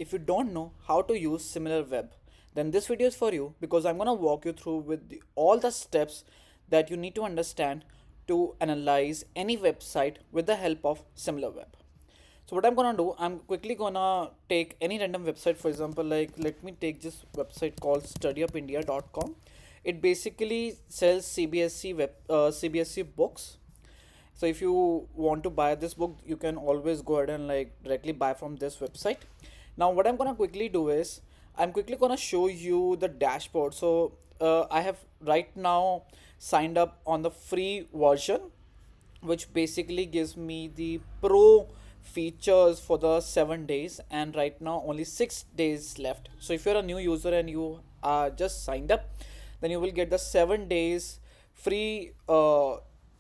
If you don't know how to use Similarweb, then this video is for you because I'm gonna walk you through with all the steps that you need to understand to analyze any website with the help of Similarweb. So what I'm gonna do, I'm quickly gonna take any random website. For example, like let me take this website called studyupindia.com. It basically sells CBSE books. So if you want to buy this book, you can always go ahead and like directly buy from this website. Now what I'm gonna quickly do is I'm quickly gonna show you the dashboard. So I have right now signed up on the free version, which basically gives me the pro features for the 7 days, and right now only 6 days left. So if you're a new user and you are just signed up, then you will get the 7 days free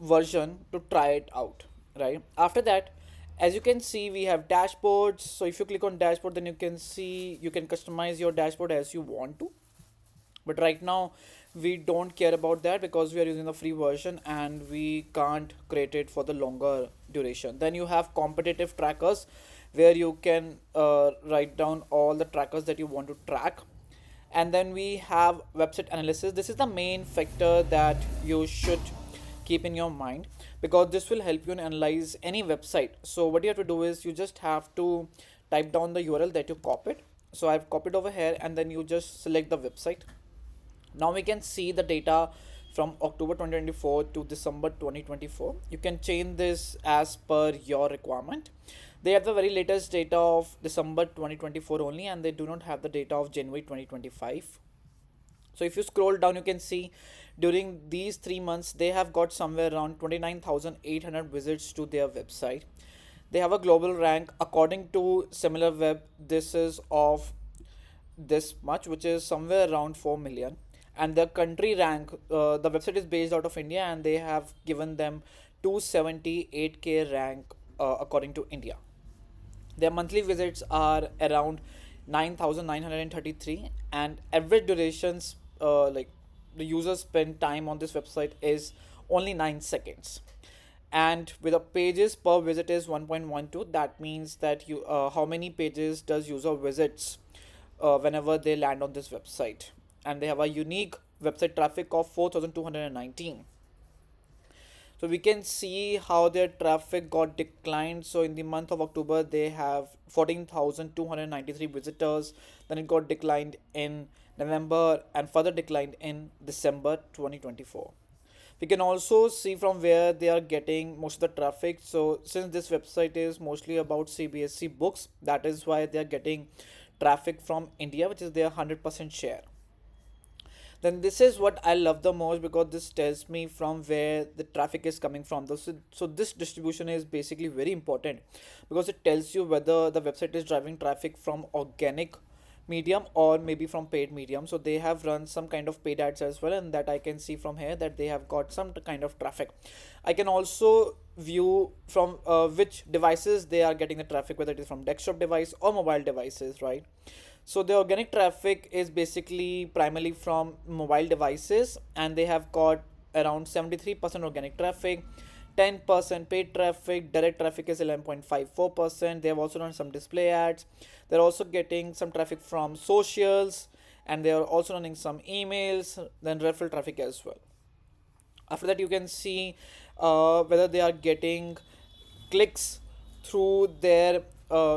version to try it out. Right after that, as you can see, we have dashboards. So if you click on dashboard, then you can see you can customize your dashboard as you want to, but right now we don't care about that because we are using the free version and we can't create it for the longer duration. Then you have competitive trackers, where you can write down all the trackers that you want to track. And then we have website analysis. This is the main factor that you should keep in your mind, because this will help you analyze any website. So what you have to do is you just have to type down the URL that you copied. So I've copied over here, and then you just select the website. Now we can see the data from October 2024 to December 2024. You can change this as per your requirement. They have the very latest data of December 2024 only, and they do not have the data of January 2025. So if you scroll down, you can see during these 3 months they have got somewhere around 29,800 visits to their website. They have a global rank according to SimilarWeb. This is of this much, which is somewhere around 4 million. And the country rank, the website is based out of India, and they have given them 278k rank according to India. Their monthly visits are around 9,933, and average durations, like the users spend time on this website is only 9 seconds. And with the pages per visit is 1.12, that means that you how many pages does user visits whenever they land on this website. And they have a unique website traffic of 4,219. So we can see how their traffic got declined. So in the month of October, they have 14,293 visitors. Then it got declined in November and further declined in December 2024. We can also see from where they are getting most of the traffic. So since this website is mostly about CBSE books, that is why they are getting traffic from India, which is their 100% share. Then this is what I love the most, because this tells me from where the traffic is coming from. So this distribution is basically very important, because it tells you whether the website is driving traffic from organic medium or maybe from paid medium. So they have run some kind of paid ads as well, and that I can see from here that they have got some kind of traffic. I can also view from which devices they are getting the traffic, whether it is from desktop device or mobile devices, right? So the organic traffic is basically primarily from mobile devices, and they have got around 73% organic traffic, 10% paid traffic, direct traffic is 11.54%. They have also done some display ads. They're also getting some traffic from socials, and they are also running some emails, then referral traffic as well. After that, you can see whether they are getting clicks through their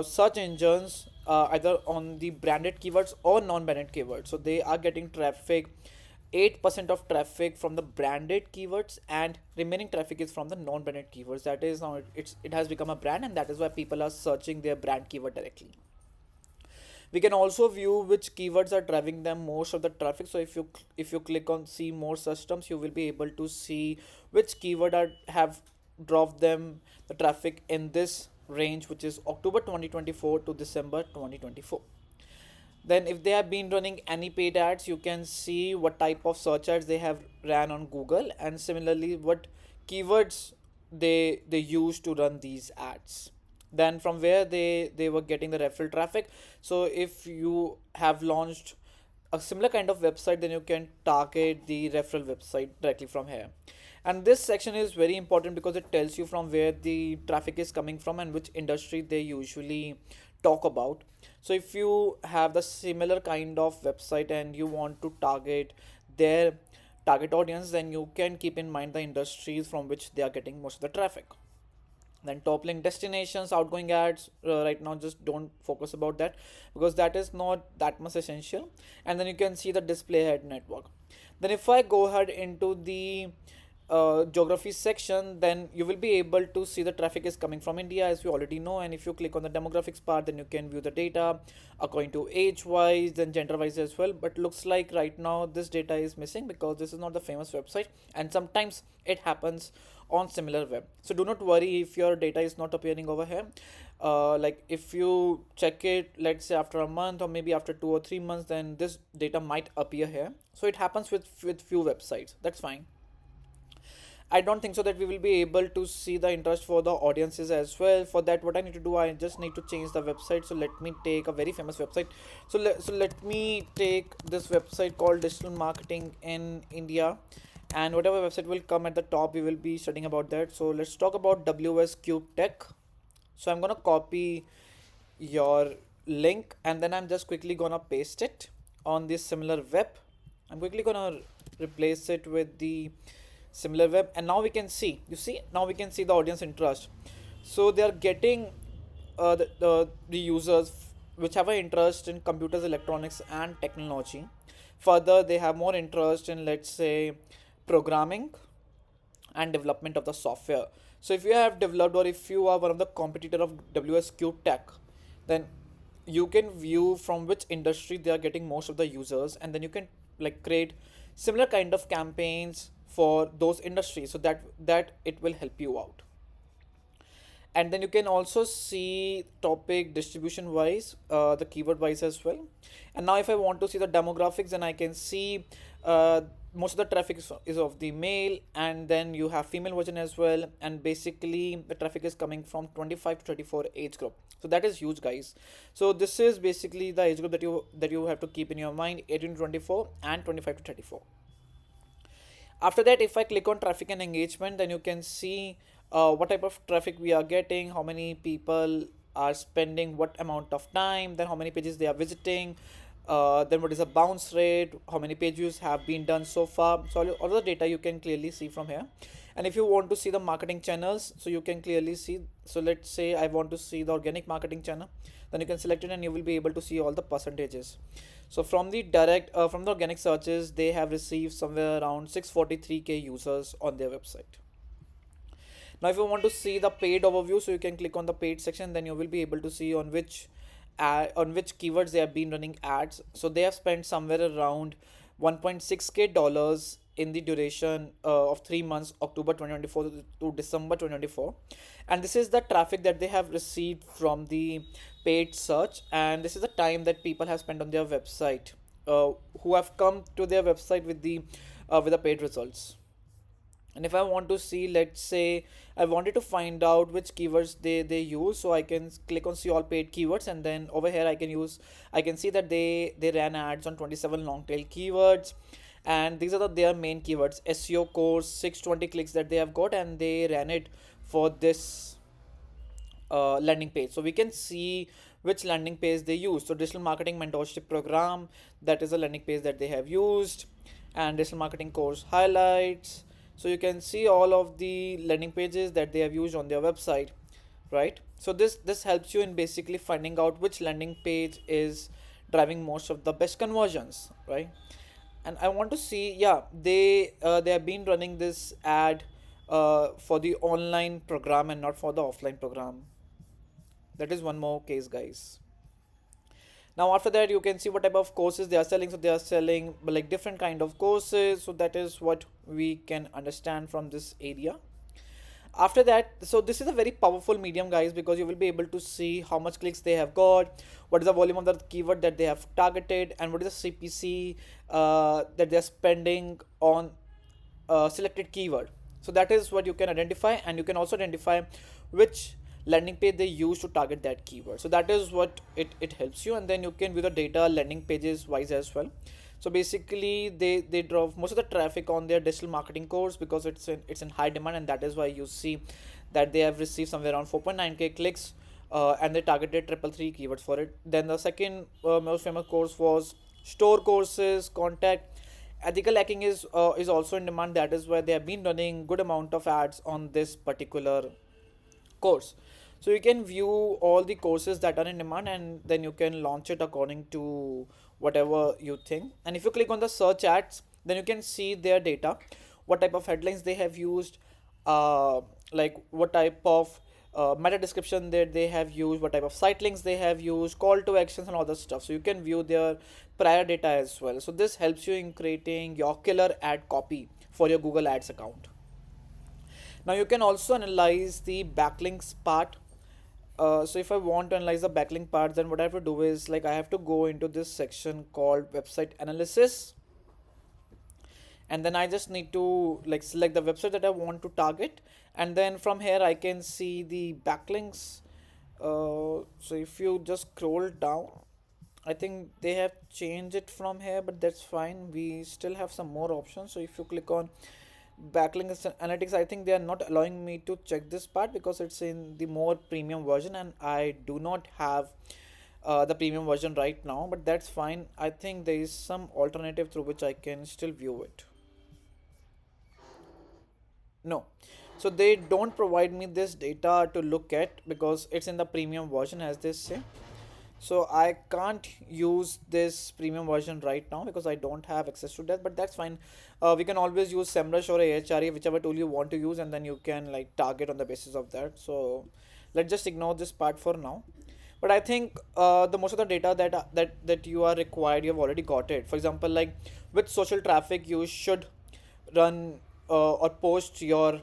search engines, either on the branded keywords or non-branded keywords. So they are getting traffic, 8% of traffic from the branded keywords, and remaining traffic is from the non-branded keywords. That is now it has become a brand, and that is why people are searching their brand keyword directly. We can also view which keywords are driving them most of the traffic. So if you click on see more systems, you will be able to see which keyword have dropped them the traffic in this range, which is October 2024 to December 2024. Then if they have been running any paid ads, you can see what type of search ads they have ran on Google, and similarly what keywords they use to run these ads. Then from where they were getting the referral traffic. So if you have launched a similar kind of website, then you can target the referral website directly from here. And this section is very important because it tells you from where the traffic is coming from and which industry they usually talk about. So if you have the similar kind of website and you want to target their target audience, then you can keep in mind the industries from which they are getting most of the traffic. Then top link destinations, outgoing ads, right now just don't focus about that because that is not that much essential. And then you can see the display head network. Then if I go ahead into the geography section, then you will be able to see the traffic is coming from India, as we already know. And if you click on the demographics part, then you can view the data according to age wise, then gender wise as well. But looks like right now this data is missing because this is not the famous website, and sometimes it happens on Similarweb. So do not worry if your data is not appearing over here. Like if you check it, let's say after a month or maybe after 2 or 3 months, then this data might appear here. So it happens with few websites. That's fine. I don't think so that we will be able to see the interest for the audiences as well. For that, what I need to do, I just need to change the website. So let me take a very famous website. So let me take this website called Digital Marketing in India, and whatever website will come at the top, we will be studying about that. So let's talk about WS Cube Tech. So I'm gonna copy your link and then I'm just quickly gonna paste it on this Similarweb. I'm quickly gonna replace it with the Similarweb, and now we can see, you see, now we can see the audience interest. So they are getting the users which have an interest in computers, electronics, and technology. Further, they have more interest in, let's say, programming and development of the software. So if you have developed or if you are one of the competitor of WSQ Tech, then you can view from which industry they are getting most of the users, and then you can like create similar kind of campaigns for those industries, so that it will help you out. And then you can also see topic distribution wise, the keyword wise as well. And now if I want to see the demographics, then I can see most of the traffic is of the male, and then you have female version as well, and basically the traffic is coming from 25 to 34 age group. So that is huge, guys. So this is basically the age group that you have to keep in your mind: 18 to 24 and 25 to 34. After that, if I click on traffic and engagement, then you can see what type of traffic we are getting, how many people are spending what amount of time, then how many pages they are visiting, then what is the bounce rate, how many page views have been done so far. So all the data you can clearly see from here. And if you want to see the marketing channels, so you can clearly see. So let's say I want to see the organic marketing channel, then you can select it and you will be able to see all the percentages. So from the from the organic searches, they have received somewhere around 643K users on their website. Now if you want to see the paid overview, so you can click on the paid section, then you will be able to see on which keywords they have been running ads. So they have spent somewhere around 1.6k dollars in the duration of 3 months, October 2024 to December 2024. And this is the traffic that they have received from the paid search, and this is the time that people have spent on their website, who have come to their website with the paid results. And if I want to see, let's say I wanted to find out which keywords they use, so I can click on see all paid keywords, and then over here I can see that they ran ads on 27 long tail keywords, and these are their main keywords: SEO course, 620 clicks that they have got, and they ran it for this landing page. So we can see which landing page they use. So digital marketing mentorship program, that is a landing page that they have used, and digital marketing course highlights. So you can see all of the landing pages that they have used on their website, right? So this helps you in basically finding out which landing page is driving most of the best conversions, right? And I want to see, yeah, they have been running this ad for the online program and not for the offline program. That is one more case, guys. Now after that, you can see what type of courses they are selling. So they are selling like different kind of courses, so that is what we can understand from this area. After that, so this is a very powerful medium, guys, because you will be able to see how much clicks they have got, what is the volume of the keyword that they have targeted, and what is the CPC that they are spending on selected keyword. So that is what you can identify, and you can also identify which landing page they use to target that keyword. So that is what it helps you, and then you can view the data landing pages wise as well. So basically they drove most of the traffic on their digital marketing course because it's in high demand, and that is why you see that they have received somewhere around 4.9k clicks and they targeted triple three keywords for it. Then the second most famous course was store courses, contact. Ethical hacking is also in demand. That is why they have been running good amount of ads on this particular course. So you can view all the courses that are in demand, and then you can launch it according to whatever you think. And if you click on the search ads, then you can see their data, what type of headlines they have used, uh, like what type of meta description that they have used, what type of site links they have used, call to actions, and all that stuff. So you can view their prior data as well. So this helps you in creating your killer ad copy for your Google Ads account. Now you can also analyze the backlinks part. So if I want to analyze the backlink part, then what I have to do is, like, I have to go into this section called website analysis, and then I just need to like select the website that I want to target, and then from here I can see the backlinks. So if you just scroll down, I think they have changed it from here, but that's fine. We still have some more options. So if you click on backlinks analytics, I think they are not allowing me to check this part because it's in the more premium version, and I do not have the premium version right now, but that's fine. I think there is some alternative through which I can still view it. No. So they don't provide me this data to look at because it's in the premium version, as they say. So I can't use this premium version right now because I don't have access to that, but that's fine. We can always use SEMrush or AHRE, whichever tool you want to use, and then you can like target on the basis of that. So let's just ignore this part for now. But I think the most of the data that you are required, you've already got it. For example, like with social traffic, you should run or post your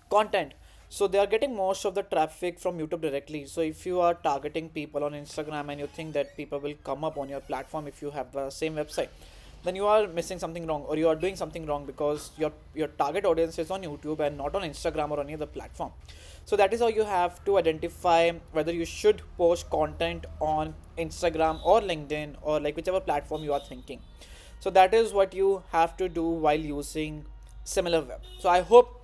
content. So they are getting most of the traffic from YouTube directly. So if you are targeting people on Instagram and you think that people will come up on your platform if you have the same website, then you are missing something wrong, or you are doing something wrong, because your target audience is on YouTube and not on Instagram or any other platform. So that is how you have to identify whether you should post content on Instagram or LinkedIn or like whichever platform you are thinking. So that is what you have to do while using Similarweb. So I hope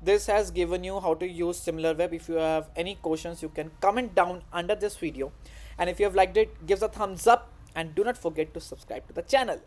this has given you how to use Similarweb. If you have any questions, you can comment down under this video. And if you have liked it, give us a thumbs up and do not forget to subscribe to the channel.